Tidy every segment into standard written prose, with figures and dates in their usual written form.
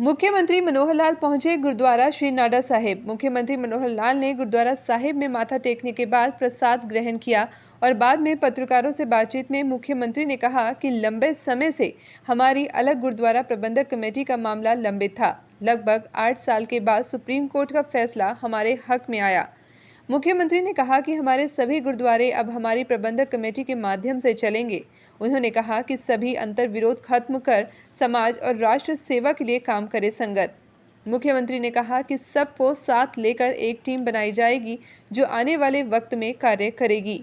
मुख्यमंत्री मनोहर लाल पहुंचे गुरुद्वारा श्री नाडा साहिब। मुख्यमंत्री मनोहर लाल ने गुरुद्वारा साहिब में माथा टेकने के बाद प्रसाद ग्रहण किया और बाद में पत्रकारों से बातचीत में मुख्यमंत्री ने कहा कि लंबे समय से हमारी अलग गुरुद्वारा प्रबंधक कमेटी का मामला लंबित था। लगभग 8 साल के बाद सुप्रीम कोर्ट का फैसला हमारे हक में आया। मुख्यमंत्री ने कहा कि हमारे सभी गुरुद्वारे अब हमारी प्रबंधक कमेटी के माध्यम से चलेंगे। उन्होंने कहा कि सभी अंतर्विरोध खत्म कर समाज और राष्ट्र सेवा के लिए काम करे संगत। मुख्यमंत्री ने कहा कि सबको साथ लेकर एक टीम बनाई जाएगी जो आने वाले वक्त में कार्य करेगी।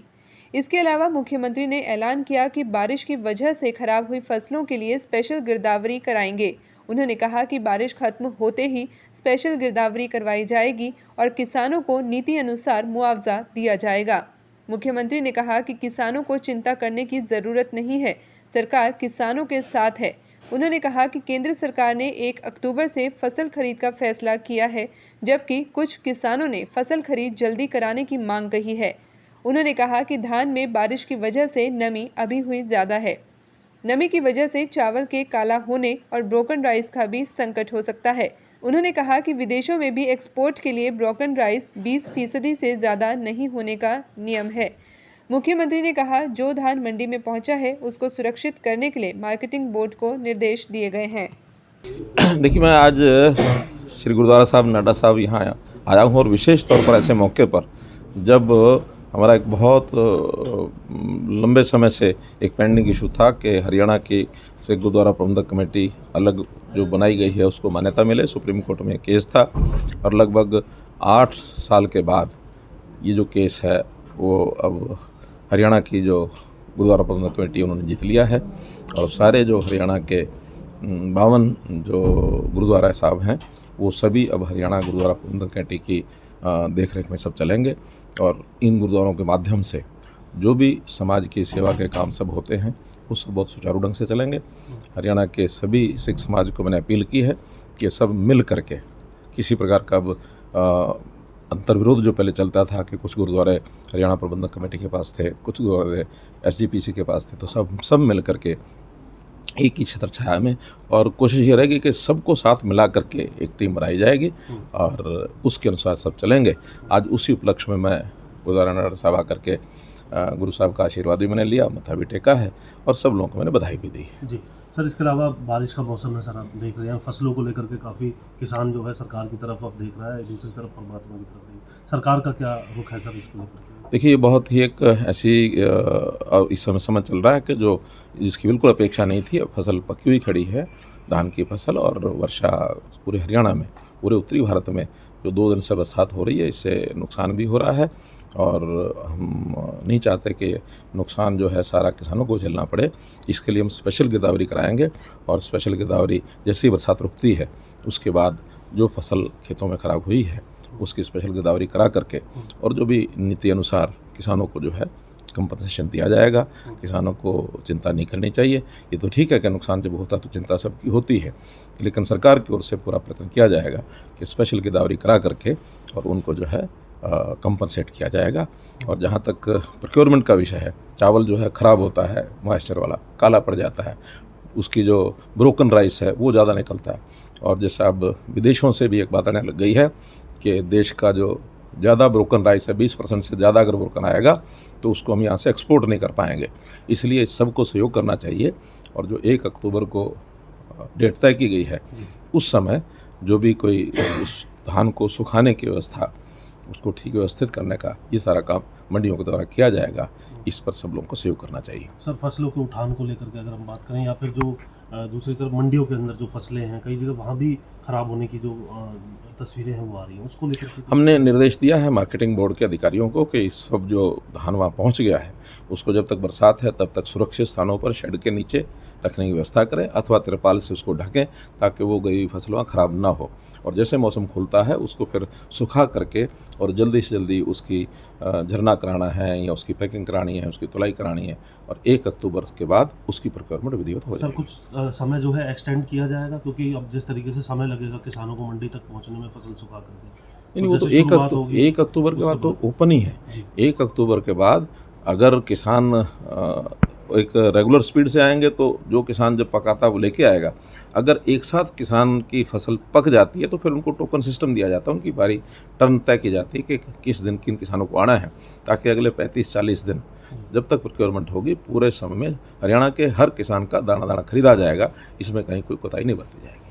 इसके अलावा मुख्यमंत्री ने ऐलान किया कि बारिश की वजह से खराब हुई फसलों के लिए स्पेशल गिरदावरी कराएंगे। उन्होंने कहा कि बारिश खत्म होते ही स्पेशल गिरदावरी करवाई जाएगी और किसानों को नीति अनुसार मुआवजा दिया जाएगा। मुख्यमंत्री ने कहा कि किसानों को चिंता करने की जरूरत नहीं है, सरकार किसानों के साथ है। उन्होंने कहा कि केंद्र सरकार ने 1 अक्टूबर से फसल खरीद का फैसला किया है, जबकि कुछ किसानों ने फसल खरीद जल्दी कराने की मांग कही है। उन्होंने कहा कि धान में बारिश की वजह से नमी अभी हुई ज़्यादा है। नमी की वजह से चावल के काला होने और ब्रोकन राइस का भी संकट हो सकता है। उन्होंने कहा कि विदेशों में भी एक्सपोर्ट के लिए ब्रोकन राइस 20% से ज़्यादा नहीं होने का नियम है। मुख्यमंत्री ने कहा जो धान मंडी में पहुंचा है उसको सुरक्षित करने के लिए मार्केटिंग बोर्ड को निर्देश दिए गए हैं। देखिए, मैं आज श्री गुरुद्वारा साहब नाडा साहब यहाँ आया हूँ और विशेष तौर पर ऐसे मौके पर जब हमारा एक बहुत लंबे समय से एक पेंडिंग इशू था कि हरियाणा की से गुरुद्वारा प्रबंधक कमेटी अलग जो बनाई गई है उसको मान्यता मिले। सुप्रीम कोर्ट में केस था और लगभग 8 साल के बाद ये जो केस है वो अब हरियाणा की जो गुरुद्वारा प्रबंधक कमेटी उन्होंने जीत लिया है और सारे जो हरियाणा के 52 जो गुरुद्वारा साहब हैं वो सभी अब हरियाणा गुरुद्वारा प्रबंधक कमेटी की देख रेख में सब चलेंगे और इन गुरुद्वारों के माध्यम से जो भी समाज की सेवा के काम सब होते हैं वो सब बहुत सुचारू ढंग से चलेंगे। हरियाणा के सभी सिख समाज को मैंने अपील की है कि सब मिल करके किसी प्रकार का अब अंतर्विरोध जो पहले चलता था कि कुछ गुरुद्वारे हरियाणा प्रबंधक कमेटी के पास थे, कुछ गुरुद्वारे SGPC के पास थे, तो सब मिल करके एक ही छत्र छाया में और कोशिश ये रहेगी कि सबको साथ मिला करके एक टीम बनाई जाएगी और उसके अनुसार सब चलेंगे। आज उसी उपलक्ष्य में मैं गुरुद्वारा नाडा साहब आकर के गुरु साहब का आशीर्वाद भी मैंने लिया, मत्था भी टेका है और सब लोगों को मैंने बधाई भी दी जी। सर, इसके अलावा बारिश का मौसम है सर, आप देख रहे हैं फसलों को लेकर के काफ़ी किसान जो है सरकार की तरफ अब देख रहा है, दूसरी तरफ परमात्मा की तरफ नहीं। सरकार का क्या रुख है सर इसको लेकर? देखिए, ये बहुत ही एक ऐसी इस समय चल रहा है कि जो जिसकी बिल्कुल अपेक्षा नहीं थी। अब फसल पकी हुई खड़ी है, धान की फसल, और वर्षा पूरे हरियाणा में, पूरे उत्तरी भारत में जो 2 दिन से बरसात हो रही है इससे नुकसान भी हो रहा है और हम नहीं चाहते कि नुकसान जो है सारा किसानों को झेलना पड़े। इसके लिए हम स्पेशल गिरदावरी कराएंगे और स्पेशल गिरदावरी जैसे ही बरसात रुकती है उसके बाद जो फसल खेतों में ख़राब हुई है उसकी स्पेशल गिरदावरी करा करके और जो भी नीति अनुसार किसानों को जो है कंपनसेशन दिया जाएगा। किसानों को चिंता नहीं करनी चाहिए। ये तो ठीक है कि नुकसान जब होता है तो चिंता सबकी होती है, लेकिन सरकार की ओर से पूरा प्रयत्न किया जाएगा कि स्पेशल गिरदावरी करा करके और उनको जो है कंपनसेट किया जाएगा। और जहाँ तक प्रोक्योरमेंट का विषय है, चावल जो है ख़राब होता है, मॉइस्चर वाला काला पड़ जाता है, उसकी जो ब्रोकन राइस है वो ज़्यादा निकलता है। और जैसे अब विदेशों से भी एक बात आने लग गई है कि देश का जो ज़्यादा ब्रोकन राइस है, 20% से ज़्यादा अगर ब्रोकन आएगा तो उसको हम यहाँ से एक्सपोर्ट नहीं कर पाएंगे। इसलिए सबको सहयोग करना चाहिए और जो 1 अक्टूबर को डेट तय की गई है उस समय जो भी कोई उस धान को सुखाने की व्यवस्था, उसको ठीक व्यवस्थित करने का ये सारा काम मंडियों के द्वारा किया जाएगा। इस पर सब लोगों को सहयोग करना चाहिए। सर, फसलों के उठान को लेकर के अगर हम बात करें या फिर जो दूसरी तरफ मंडियों के अंदर जो फसलें हैं कई जगह वहाँ भी ख़राब होने की जो तस्वीरें हैं वो आ रही हैं, उसको लेकर के हमने निर्देश दिया है मार्केटिंग बोर्ड के अधिकारियों को कि सब जो धान वहाँ पहुँच गया है उसको जब तक बरसात है तब तक सुरक्षित स्थानों पर शेड के नीचे रखने की व्यवस्था करें अथवा तिरपाल से उसको ढकें ताकि वो गई फसल वहाँ ख़राब ना हो। और जैसे मौसम खुलता है उसको फिर सुखा करके और जल्दी से जल्दी उसकी झरना कराना है या उसकी पैकिंग करानी है, उसकी तुलाई करानी है और 1 अक्टूबर के बाद उसकी प्रोक्योरमेंट विधिवत हो जाएगी। सर, कुछ समय जो है एक्सटेंड किया जाएगा क्योंकि अब जिस तरीके से समय लगेगा किसानों को मंडी तक पहुँचने में फसल सुखा करके, नहीं, वो तो 1 अक्टूबर के बाद तो ओपन ही है। 1 अक्टूबर के बाद अगर किसान एक रेगुलर स्पीड से आएंगे तो जो किसान जब पकाता है वो लेके आएगा। अगर एक साथ किसान की फसल पक जाती है तो फिर उनको टोकन सिस्टम दिया जाता है, उनकी बारी टर्न तय की जाती है कि किस दिन किन किसानों को आना है, ताकि अगले 35-40 दिन जब तक प्रोक्योरमेंट होगी पूरे समय में हरियाणा के हर किसान का दाना दाना खरीदा जाएगा। इसमें कहीं कोई कोताही नहीं बरती जाएगी।